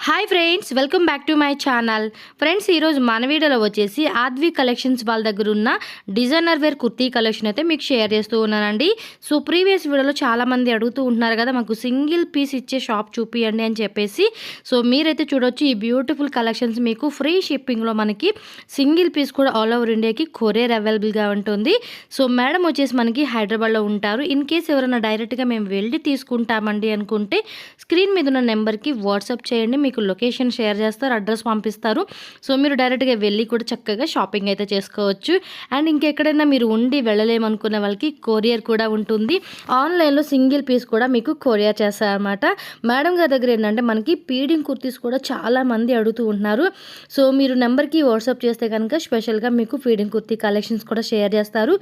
Hi friends, welcome back to my channel. Friends, ఈరోజు మన వీడియోలో వచ్చేసి ఆద్వి కలెక్షన్స్ వాళ్ళ దగ్గర ఉన్న డిజైనర్ వేర్ కుర్తీ కలెక్షన్ అయితే మీకు షేర్ చేస్తూ ఉన్నానండి. సో ప్రీవియస్ వీడియోలో చాలామంది అడుగుతూ ఉంటున్నారు కదా, మాకు సింగిల్ పీస్ ఇచ్చే షాప్ చూపియండి అని చెప్పేసి. సో మీరైతే చూడొచ్చు, ఈ బ్యూటిఫుల్ కలెక్షన్స్ మీకు ఫ్రీ షిప్పింగ్లో మనకి సింగిల్ పీస్ కూడా ఆల్ ఓవర్ ఇండియాకి కొరియర్ అవైలబుల్గా ఉంటుంది. సో మేడం వచ్చేసి మనకి హైదరాబాద్లో ఉంటారు. ఇన్ కేస్ ఎవరైనా డైరెక్ట్గా మేము వెళ్ళి తీసుకుంటామండి అనుకుంటే స్క్రీన్ మీద ఉన్న నెంబర్కి వాట్సాప్ చేయండి. మీకు లొకేషన్ షేర్ చేస్తారు, అడ్రస్ పంపిస్తారు. సో మీరు డైరెక్ట్గా వెళ్ళి కూడా చక్కగా షాపింగ్ అయితే చేసుకోవచ్చు. అండ్ ఇంకెక్కడైనా మీరు ఉండి వెళ్ళలేమనుకున్న వాళ్ళకి కొరియర్ కూడా ఉంటుంది. ఆన్లైన్లో సింగిల్ పీస్ కూడా మీకు కొరియర్ చేస్తారనమాట. మేడం గారి దగ్గర ఏంటంటే మనకి పీడింగ్ కుర్తీస్ కూడా చాలా మంది అడుగుతూ ఉంటున్నారు. సో మీరు నెంబర్కి వాట్సాప్ చేస్తే కనుక స్పెషల్గా మీకు ఫీడింగ్ కుర్తీ కలెక్షన్స్ కూడా షేర్ చేస్తారు.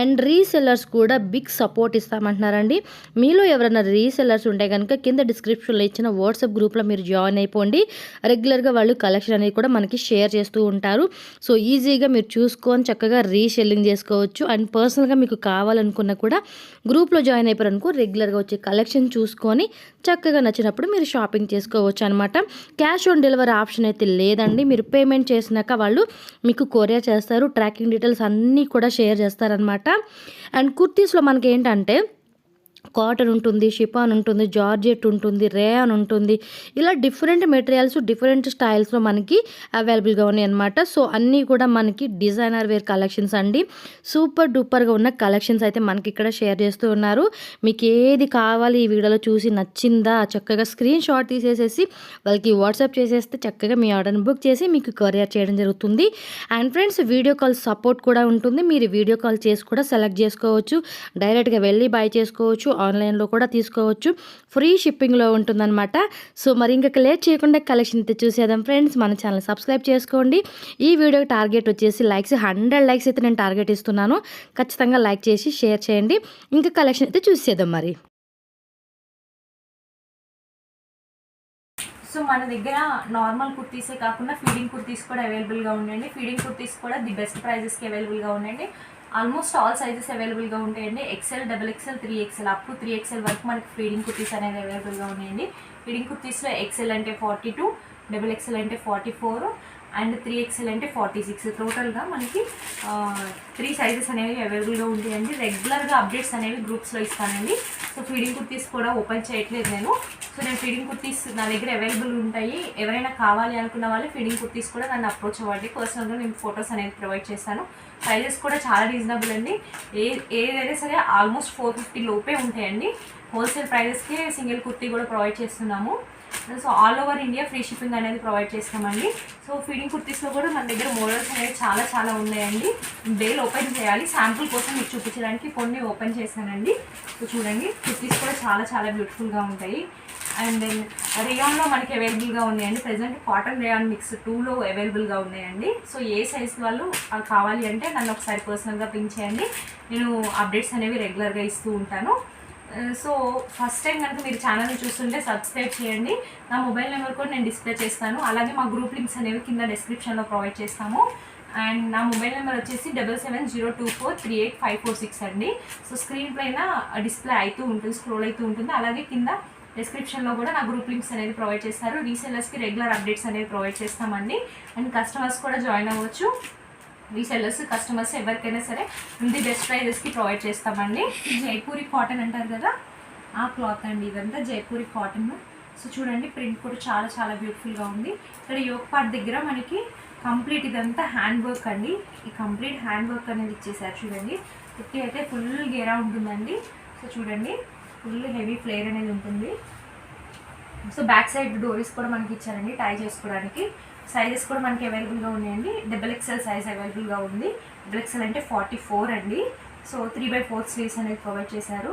అండ్ రీసెల్లర్స్ కూడా బిగ్ సపోర్ట్ ఇస్తామంటున్నారండి. మీలో ఎవరైనా రీసెల్లర్స్ ఉంటే కనుక కింద డిస్క్రిప్షన్లో ఇచ్చిన వాట్సాప్ గ్రూప్లో మీరు జాయిన్ అయిపోండి. రెగ్యులర్గా వాళ్ళు కలెక్షన్ అనేది కూడా మనకి షేర్ చేస్తూ ఉంటారు. సో ఈజీగా మీరు చూసుకొని చక్కగా రీసెల్లింగ్ చేసుకోవచ్చు. అండ్ పర్సనల్గా మీకు కావాలనుకున్నా కూడా గ్రూప్లో జాయిన్ అయిపోయారనుకో రెగ్యులర్గా వచ్చే కలెక్షన్ చూసుకొని చక్కగా నచ్చినప్పుడు మీరు షాపింగ్ చేసుకోవచ్చు అనమాట. క్యాష్ ఆన్ డెలివరీ ఆప్షన్ అయితే లేదండి. మీరు పేమెంట్ చేసినాక వాళ్ళు మీకు కొరియర్ చేస్తారు. ట్రాకింగ్ డీటెయిల్స్ అన్నీ కూడా షేర్ చేస్తారనమాట. అండ్ కుర్తీస్లో మనకి ఏంటంటే కాటన్ ఉంటుంది, షిఫాన్ ఉంటుంది, జార్జెట్ ఉంటుంది, రేయాన్ ఉంటుంది. ఇలా డిఫరెంట్ మెటీరియల్స్ డిఫరెంట్ స్టైల్స్లో మనకి అవైలబుల్గా ఉన్నాయి అనమాట. సో అన్నీ కూడా మనకి డిజైనర్ వేర్ కలెక్షన్స్ అండి. సూపర్ డూపర్గా ఉన్న కలెక్షన్స్ అయితే మనకి ఇక్కడ షేర్ చేస్తూ ఉన్నారు. మీకు ఏది కావాలి ఈ వీడియోలో చూసి నచ్చిందా చక్కగా స్క్రీన్ షాట్ తీసేసేసి వాళ్ళకి వాట్సాప్ చేసేస్తే చక్కగా మీ ఆర్డర్ని బుక్ చేసి మీకు కొరియర్ చేయడం జరుగుతుంది. And friends, video call support కూడా ఉంటుంది. మీరు వీడియో కాల్ చేసి కూడా సెలెక్ట్ చేసుకోవచ్చు. డైరెక్ట్గా వెళ్ళి బై చేసుకోవచ్చు, ఆన్లైన్లో కూడా తీసుకోవచ్చు. ఫ్రీ షిప్పింగ్లో ఉంటుందన్నమాట. సో మరి ఇంకా లేట్ చేయకుండా కలెక్షన్ అయితే చూసేద్దాం ఫ్రెండ్స్. మన ఛానల్ సబ్స్క్రైబ్ చేసుకోండి. ఈ వీడియో టార్గెట్ వచ్చేసి లైక్స్ 100 లైక్స్ అయితే నేను టార్గెట్ ఇస్తున్నాను. ఖచ్చితంగా లైక్ చేసి షేర్ చేయండి. ఇంకా కలెక్షన్ అయితే చూసేద్దాం మరి. సో మన దగ్గర నార్మల్ కుర్తీసే కాకుండా ఫీడింగ్ కుర్తీస్ కూడా అవైలబుల్గా ఉండండి. ఫీడింగ్ కుర్తీస్ కూడా ది బెస్ట్ ప్రైజెస్కి అవైలబుల్గా ఉండండి. ఆల్మోస్ట్ ఆల్ సైజెస్ అవైలబుల్గా ఉంటాయండి. XL, XXL, 3XL up to 3XL వరకు మనకి ఫీడింగ్ కుర్తీస్ అనేది అవైలబుల్గా ఉన్నాయండి. ఫీడింగ్ కుర్తీస్లో ఎక్సెల్ అంటే 42, XXL అంటే 44 అండ్ 3XL అంటే 46. టోటల్గా మనకి 3 సైజెస్ అనేవి అవైలబుల్గా ఉంటాయండి. రెగ్యులర్గా అప్డేట్స్ అనేవి గ్రూప్స్లో ఇస్తానండి. సో ఫీడింగ్ కుర్తీస్ కూడా ఓపెన్ చేయట్లేదు నేను. సో నేను ఫీడింగ్ కుర్తీస్ నా దగ్గర అవైలబుల్ ఉంటాయి. ఎవరైనా కావాలి అనుకున్న వాళ్ళు ఫీడింగ్ కుర్తీస్ కూడా నన్ను అప్రోచ్ అవ్వండి. పర్సనల్గా నేను ఫొటోస్ అనేది ప్రొవైడ్ చేస్తాను. ప్రైజెస్ కూడా చాలా రీజనబుల్ అండి. ఏదైనా సరే ఆల్మోస్ట్ 450 లోపే ఉంటాయండి. హోల్సేల్ ప్రైజెస్కి సింగిల్ కుర్తీ కూడా ప్రొవైడ్ చేస్తున్నాము. So all over India free shipping అనేది ప్రొవైడ్ చేస్తామండి. సో ఫీడింగ్ కుర్తీస్లో కూడా మన దగ్గర మోడల్స్ అనేవి చాలా ఉన్నాయండి. డైలీ ఓపెన్ చేయాలి. శాంపుల్ కోసం మీకు చూపించడానికి కొన్ని ఓపెన్ చేశానండి. సో చూడండి, కుర్తీస్ కూడా చాలా బ్యూటిఫుల్గా ఉంటాయి. అండ్ దెన్ రేయాన్లో మనకి అవైలబుల్గా ఉన్నాయండి. ప్రజెంట్ కాటన్ రేయాన్ మిక్స్ 2లో అవైలబుల్గా ఉన్నాయండి. సో ఏ సైజ్ వాళ్ళు అవి కావాలి అంటే నన్ను ఒకసారి పర్సనల్గా పింక్ చేయండి. నేను అప్డేట్స్ అనేవి రెగ్యులర్గా ఇస్తూ ఉంటాను. సో ఫస్ట్ టైం కనుక మీరు ఛానల్ని చూస్తుంటే సబ్స్క్రైబ్ చేయండి. నా మొబైల్ నెంబర్ కూడా నేను డిస్ప్లే చేస్తాను. అలాగే మా గ్రూప్ లింక్స్ అనేవి కింద డిస్క్రిప్షన్లో ప్రొవైడ్ చేస్తాము. అండ్ నా మొబైల్ నెంబర్ వచ్చేసి 7702438546 అండి. సో స్క్రీన్ పైన డిస్ప్లే అవుతూ ఉంటుంది, స్క్రోల్ అవుతూ ఉంటుంది. అలాగే కింద డిస్క్రిప్షన్లో కూడా నా గ్రూప్ లింక్స్ అనేది ప్రొవైడ్ చేస్తారు. రీసెల్లర్స్కి రెగ్యులర్ అప్డేట్స్ అనేవి ప్రొవైడ్ చేస్తామండి. అండ్ కస్టమర్స్ కూడా జాయిన్ అవ్వచ్చు. రీసెల్లర్స్, కస్టమర్స్ ఎవరికైనా సరే ది బెస్ట్ ప్రైజెస్కి ప్రొవైడ్ చేస్తామండి. జైపూరి కాటన్ అంటారు కదా, ఆ క్లాత్ అండి ఇదంతా జైపూరి కాటన్. సో చూడండి, ప్రింట్ కూడా చాలా బ్యూటిఫుల్గా ఉంది. ఇక్కడ యోక్ పార్ట్ దగ్గర మనకి కంప్లీట్ ఇదంతా హ్యాండ్ వర్క్ అండి. ఈ కంప్లీట్ హ్యాండ్ వర్క్ అనేది ఇచ్చేసారు. చూడండి, కుర్తీ అయితే ఫుల్ గేరా ఉంటుందండి. సో చూడండి, ఫుల్ హెవీ ఫ్లేర్ అనేది ఉంటుంది. సో బ్యాక్ సైడ్ డోరీస్ కూడా మనకి ఇచ్చారండి టై చేసుకోవడానికి. సైజెస్ కూడా మనకి అవైలబుల్గా ఉన్నాయండి. XXL సైజ్ అవైలబుల్గా ఉంది. XXL అంటే 44 అండి. సో 3/4 స్లీవ్స్ అనేది ప్రొవైడ్ చేశారు.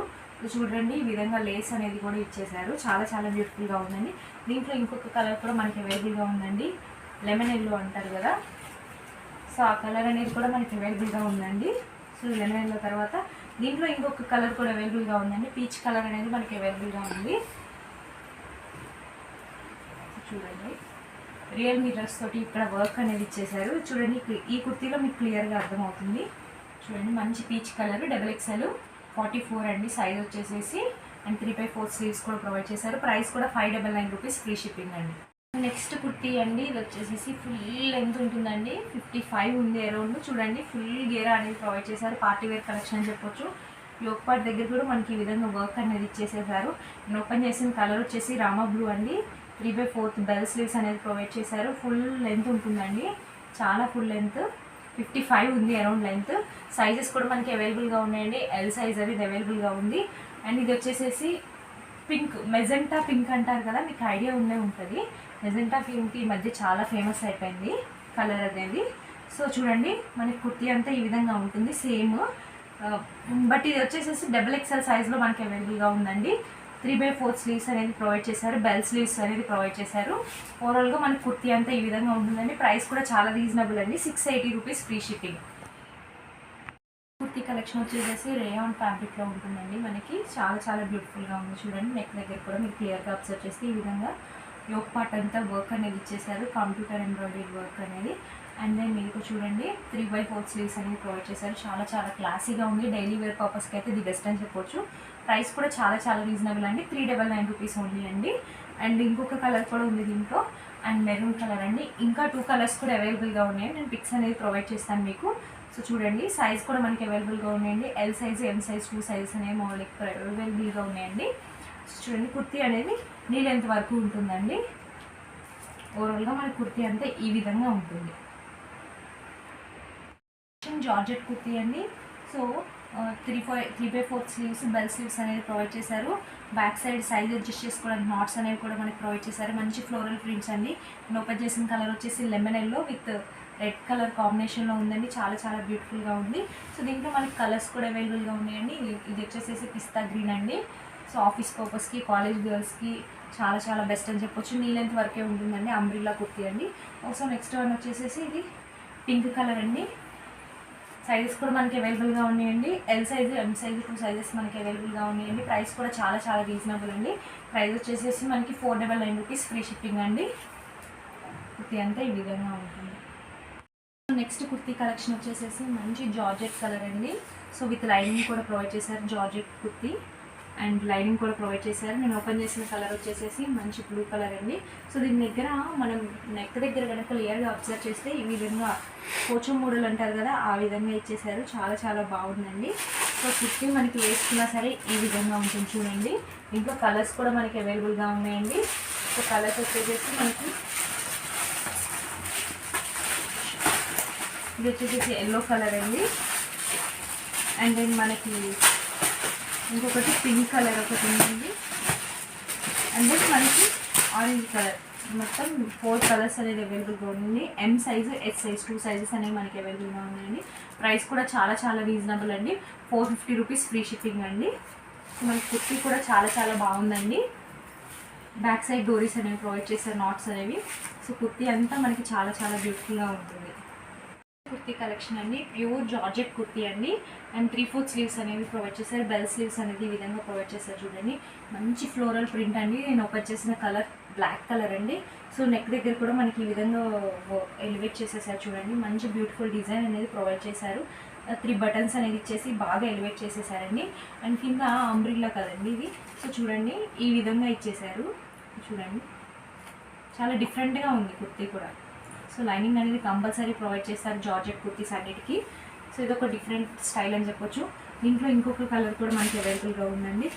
చూడండి, ఈ విధంగా లేస్ అనేది కూడా ఇచ్చేసారు. చాలా బ్యూటిఫుల్గా ఉందండి. దీంట్లో ఇంకొక కలర్ కూడా మనకి అవైలబుల్గా ఉందండి. లెమన్ ఎల్లో అంటారు కదా, సో ఆ కలర్ అనేది కూడా మనకి అవైలబుల్గా ఉందండి. సో లెమన్ ఎల్లో తర్వాత దీంట్లో ఇంకొక కలర్ కూడా అవైలబుల్గా ఉందండి. పీచ్ కలర్ అనేది మనకి అవైలబుల్గా ఉంది. చూడండి, రియల్ మిర్రర్స్ తోటి ఇక్కడ వర్క్ అనేది ఇచ్చేసారు. చూడండి, ఈ కుర్తీలో మీకు క్లియర్గా అర్థమవుతుంది. చూడండి, మంచి పీచ్ కలర్, XXL 44 అండి సైజ్ వచ్చేసేసి. అండ్ 3/4 స్లీవ్స్ కూడా ప్రొవైడ్ చేశారు. ప్రైస్ కూడా 599 రూపీస్ ఫ్రీ షిప్పింగ్ అండి. నెక్స్ట్ కుర్తీ అండి, ఇది వచ్చేసి ఫుల్ లెంత్ ఉంటుందండి, 55 ఉంది అరౌండ్. చూడండి ఫుల్ గేరా అనేది ప్రొవైడ్ చేశారు, పార్టీ వేర్ కలెక్షన్ అని చెప్పొచ్చు. యోక్ పార్ట్ దగ్గర కూడా మనకి ఈ విధంగా వర్క్ అనేది ఇచ్చేసేసారు. నేను ఓపెన్ చేసిన కలర్ వచ్చేసి రామా బ్లూ అండి. 3/4 బెల్ స్లీవ్స్ అనేది ప్రొవైడ్ చేశారు. ఫుల్ లెంత్ ఉంటుందండి, చాలా ఫుల్ లెంత్, 55 ఉంది అరౌండ్ లెంత్. సైజెస్ కూడా మనకి అవైలబుల్గా ఉన్నాయండి. ఎల్ సైజ్ అనేది అవైలబుల్గా ఉంది. అండ్ ఇది వచ్చేసేసి పింక్, మెజెంటా పింక్ అంటారు కదా, మీకు ఐడియా ఉండే ఉంటుంది. మెజెంటా పింక్ ఈ మధ్య చాలా ఫేమస్ అయిపోయింది కలర్ అనేది. సో చూడండి మనకి కుర్తీ అంతా ఈ విధంగా ఉంటుంది సేమ్, బట్ ఇది వచ్చేసేసి XXL సైజ్లో మనకి అవైలబుల్గా ఉందండి. 3/4 స్లీవ్స్ అనేది ప్రొవైడ్ చేశారు, బెల్ స్లీవ్స్ అనేది ప్రొవైడ్ చేశారు. ఓవరాల్గా మనకి కుర్తీ అంతా ఈ విధంగా ఉంటుందండి. ప్రైస్ కూడా చాలా రీజనబుల్ అండి, 680 rupees free shipping. Kurti collection వచ్చేసి రేయాన్ ఫ్యాబ్రిక్లో ఉంటుందండి. మనకి చాలా చాలా బ్యూటిఫుల్గా ఉంది. చూడండి నెక్ దగ్గర కూడా మీకు క్లియర్గా అబ్జర్వ్ చేస్తే ఈ విధంగా యోక్ పార్ట్ అంతా వర్క్ అనేది ఇచ్చేసారు, కంప్యూటర్ ఎంబ్రాయిడరీ వర్క్ అనేది. అండ్ దెన్ మీకు చూడండి 3/4 స్లీవ్స్ అనేది ప్రొవైడ్ చేశారు. చాలా చాలా క్లాసీగా ఉంది, డైలీ వేర్ పర్పస్కి అయితే ది బెస్ట్ అని చెప్పొచ్చు. ప్రైస్ కూడా చాలా చాలా రీజనబుల్ అండి, 399 రూపీస్ ఓన్లీ అండి. అండ్ ఇంకొక కలర్ కూడా ఉంది దీంట్లో, అండ్ మెరూన్ కలర్ అండి. ఇంకా 2 కలర్స్ కూడా అవైలబుల్గా ఉన్నాయి, నేను పిక్స్ అనేది ప్రొవైడ్ చేస్తాను మీకు. సో చూడండి సైజ్ కూడా మనకి అవైలబుల్గా ఉన్నాయండి. L size, M size, 2 sizes అనేవి మోడల్కి అవైలబుల్గా ఉన్నాయండి. సో చూడండి కుర్తీ అనేది నీ లెంత్ వరకు ఉంటుందండి. ఓవరాల్గా మన కుర్తీ అంతా ఈ విధంగా ఉంటుంది. జార్జెట్ కుర్తీ అండి. సో 3/4 స్లీవ్స్, బెల్ స్లీవ్స్ అనేది ప్రొవైడ్ చేశారు. బ్యాక్ సైడ్ సైజ్ అడ్జస్ట్ చేసుకోవడానికి నాట్స్ అనేవి కూడా మనకి ప్రొవైడ్ చేశారు. మంచి ఫ్లోరల్ ప్రింట్స్ అండి. నేను ఓపెన్ చేసిన కలర్ వచ్చేసి lemon yellow with red colour కాంబినేషన్లో ఉందండి, చాలా చాలా బ్యూటిఫుల్గా ఉంది. సో దీంట్లో మనకి కలర్స్ కూడా అవైలబుల్గా ఉన్నాయండి. ఇది వచ్చేసి పిస్తా గ్రీన్ అండి. సో ఆఫీస్ పర్పస్కి, కాలేజ్ గర్ల్స్కి చాలా చాలా బెస్ట్ అని చెప్పొచ్చు. నీ లెంత్ వరకే ఉంటుందండి, అంబ్రిల్లా కుర్తీ అండి. సో నెక్స్ట్ వన్ వచ్చేసి ఇది పింక్ కలర్ అండి. సైజెస్ కూడా మనకి అవైలబుల్గా ఉన్నాయండి. L size, M size, 2 sizes మనకి అవైలబుల్గా ఉన్నాయండి. ప్రైస్ కూడా చాలా చాలా రీజనబుల్ అండి. ప్రైస్ వచ్చేసి మనకి 499 రూపీస్ ఫ్రీ షిప్పింగ్ అండి. కుర్తీ అంతా ఈ విధంగా ఉంటుంది. నెక్స్ట్ కుర్తీ కలెక్షన్ వచ్చేసి మంచి జార్జెట్ కలర్ అండి. సో విత్ లైనింగ్ కూడా ప్రొవైడ్ చేశారు, జార్జెట్ కుర్తీ అండ్ లైనింగ్ కూడా ప్రొవైడ్ చేశారు. నేను ఓపెన్ చేసిన కలర్ వచ్చేసి మంచి బ్లూ కలర్ అండి. సో దీని దగ్గర మనం నెక్ దగ్గర కనుక క్లియర్గా అబ్జర్వ్ చేస్తే ఈ విధంగా కోచం మోడల్ అంటారు కదా, ఆ విధంగా ఇచ్చేసారు. చాలా చాలా బాగుందండి. సో కుర్తీ మనకి వేసుకున్నా సరే ఈ విధంగా ఉంటుంది. చూడండి ఇంట్లో కలర్స్ కూడా మనకి అవైలబుల్గా ఉన్నాయండి. సో కలర్స్ వచ్చేసి మనకి ఇది వచ్చేసి ఎల్లో కలర్ అండి. అండ్ దెన్ మనకి ఇంకొకటి పింక్ కలర్ ఒకటి ఉందండి. అండ్ దెన్ మనకి ఆరెంజ్ కలర్, మొత్తం 4 కలర్స్ అనేది అవైలబుల్గా ఉంది. M size, S size, 2 sizes అనేవి మనకి అవైలబుల్గా ఉన్నాయండి. ప్రైస్ కూడా చాలా చాలా రీజనబుల్ అండి, 450 రూపీస్ ఫ్రీ షిప్పింగ్ అండి. మనకి కుర్తీ కూడా చాలా చాలా బాగుందండి. బ్యాక్ సైడ్ డోరీస్ అనేవి ప్రొవైడ్ చేశారు, నాట్స్ అనేవి. సో కుర్తీ అంతా మనకి చాలా చాలా బ్యూటిఫుల్గా ఉంటుంది. కుర్తీ కలెక్షన్ అండి, ప్యూర్ జార్జెట్ కుర్తీ అండి. అండ్ 3/4 స్లీవ్స్ అనేవి ప్రొవైడ్ చేశారు, బెల్ స్లీవ్స్ అనేది ఈ విధంగా ప్రొవైడ్ చేశారు. చూడండి మంచి ఫ్లోరల్ ప్రింట్ అండి. నేను ఓపెన్ చేసిన కలర్ బ్లాక్ కలర్ అండి. సో నెక్ దగ్గర కూడా మనకి ఈ విధంగా ఎలివేట్ చేసేసారు. చూడండి మంచి బ్యూటిఫుల్ డిజైన్ అనేది ప్రొవైడ్ చేశారు. 3 బటన్స్ అనేది ఇచ్చేసి బాగా ఎలివేట్ చేసేసారండి. అండ్ కింద అంబ్రిల్లా కదండి ఇది. సో చూడండి ఈ విధంగా ఇచ్చేసారు. చూడండి చాలా డిఫరెంట్గా ఉంది కుర్తీ కూడా. సో లైనింగ్ అనేది కంపల్సరీ ప్రొవైడ్ చేస్తారు జార్జెట్ కుర్తీస్ అన్నిటికీ. సో ఇది ఒక డిఫరెంట్ స్టైల్ అని చెప్పొచ్చు. దీంట్లో ఇంకొక కలర్ కూడా మనకి అవైలబుల్గా ఉందండి,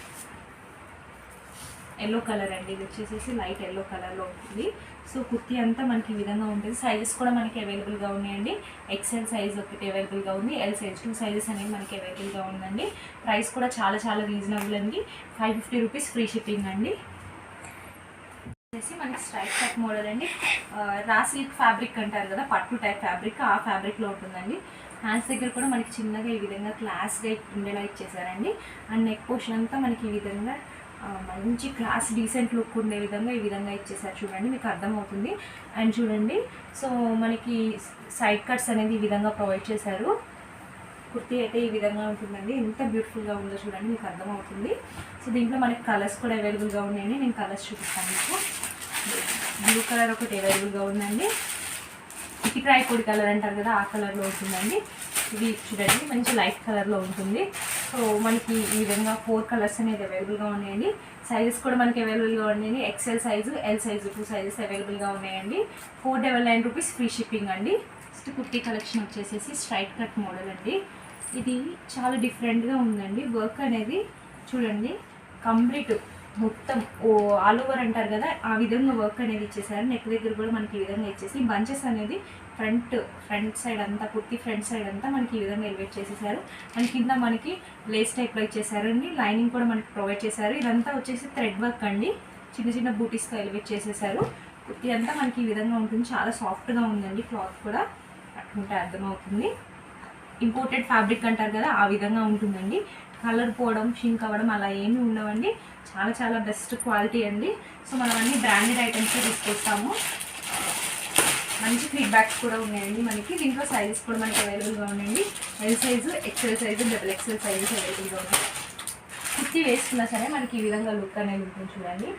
ఎల్లో కలర్ అండి. ఇది వచ్చేసి లైట్ ఎల్లో కలర్లో ఉంటుంది. సో కుర్తీ అంతా మనకి ఈ విధంగా ఉంటుంది. సైజెస్ కూడా మనకి అవైలబుల్గా ఉన్నాయండి. ఎక్సెల్ సైజ్ ఒకటి అవైలబుల్గా ఉంది, ఎల్ సైజ్, 2 సైజెస్ అనేవి మనకి అవైలబుల్గా ఉందండి. ప్రైస్ కూడా చాలా చాలా రీజనబుల్ అండి, 550 రూపీస్ ఫ్రీ షిప్పింగ్ అండి. మనకి స్ట్రైట్ కట్ మోడల్ అండి. రా సిల్క్ ఫ్యాబ్రిక్ అంటారు కదా, పట్టు టైప్ ఫ్యాబ్రిక్, ఆ ఫ్యాబ్రిక్లో ఉంటుందండి. హ్యాండ్స్ దగ్గర కూడా మనకి చిన్నగా ఈ విధంగా క్లాస్గా ఉండేలా ఇచ్చేసారండి. అండ్ నెక్ పోర్షన్ అంతా మనకి ఈ విధంగా మంచి క్లాస్ డీసెంట్ లుక్ ఉండే విధంగా ఈ విధంగా ఇచ్చేసారు. చూడండి మీకు అర్థమవుతుంది. అండ్ చూడండి సో మనకి సైడ్ కట్స్ అనేది ఈ విధంగా ప్రొవైడ్ చేశారు. కుర్తీ అయితే ఈ విధంగా ఉంటుందండి, ఎంత బ్యూటిఫుల్గా ఉందో చూడండి మీకు అర్థమవుతుంది. సో దీంట్లో మనకి కలర్స్ కూడా అవైలబుల్గా ఉన్నాయండి, నేను కలర్స్ చూపిస్తాను మీకు. బ్లూ కలర్ ఒకటి అవైలబుల్గా ఉందండి, ఇటురాయి పొడి కలర్ అంటారు కదా, ఆ కలర్లో ఉంటుందండి. ఇది చూడండి మంచి లైట్ కలర్లో ఉంటుంది. సో మనకి ఈ విధంగా 4 కలర్స్ అనేది అవైలబుల్గా ఉన్నాయండి. సైజెస్ కూడా మనకి అవైలబుల్గా ఉన్నాయండి. XL size, L size 2 sizes అవైలబుల్గా ఉన్నాయండి. 499 రూపీస్ ఫ్రీ షిప్పింగ్ అండి. నెక్స్ట్ కుర్తీ కలెక్షన్ వచ్చేసేసి స్ట్రైట్ కట్ మోడల్ అండి. ఇది చాలా డిఫరెంట్గా ఉందండి. వర్క్ అనేది చూడండి, కంప్లీట్ మొత్తం ఆల్ ఓవర్ అంటారు కదా, ఆ విధంగా వర్క్ అనేది ఇచ్చేసారు. నెక్ దగ్గర కూడా మనకి ఈ విధంగా ఇచ్చేసి బంచెస్ అనేది ఫ్రంట్ సైడ్ అంతా, కుర్తీ ఫ్రంట్ సైడ్ అంతా మనకి ఈ విధంగా ఎలివేట్ చేసేసారు. అండ్ కింద మనకి లేస్ టైప్లో ఇచ్చేసారు అండి. లైనింగ్ కూడా మనకి ప్రొవైడ్ చేశారు. ఇదంతా వచ్చేసి థ్రెడ్ వర్క్ అండి. చిన్న చిన్న బూటీస్తో ఎలివేట్ చేసేసారు. కుర్తీ అంతా మనకి ఈ విధంగా ఉంటుంది. చాలా సాఫ్ట్గా ఉందండి. క్లాత్ కూడా అట్లుంటే అర్థమవుతుంది. ఇంపోర్టెడ్ ఫ్యాబ్రిక్ అంటారు కదా, ఆ విధంగా ఉంటుందండి. కలర్ పోవడం, షింక్ అవ్వడం అలా ఏమీ ఉండవండి. చాలా చాలా బెస్ట్ క్వాలిటీ అండి. సో మనం అన్ని బ్రాండెడ్ ఐటమ్స్ తీసుకొస్తాము. మంచి ఫీడ్బ్యాక్స్ కూడా ఉన్నాయండి మనకి. దీంట్లో సైజెస్ కూడా మనకి అవైలబుల్గా ఉన్నాయండి. L size, XL size, double XL sizes అవైలబుల్గా ఉన్నాయి. కుర్తీ వేసుకున్నా సరే మనకి ఈ విధంగా లుక్ అనేది ఉంటుంది చూడండి.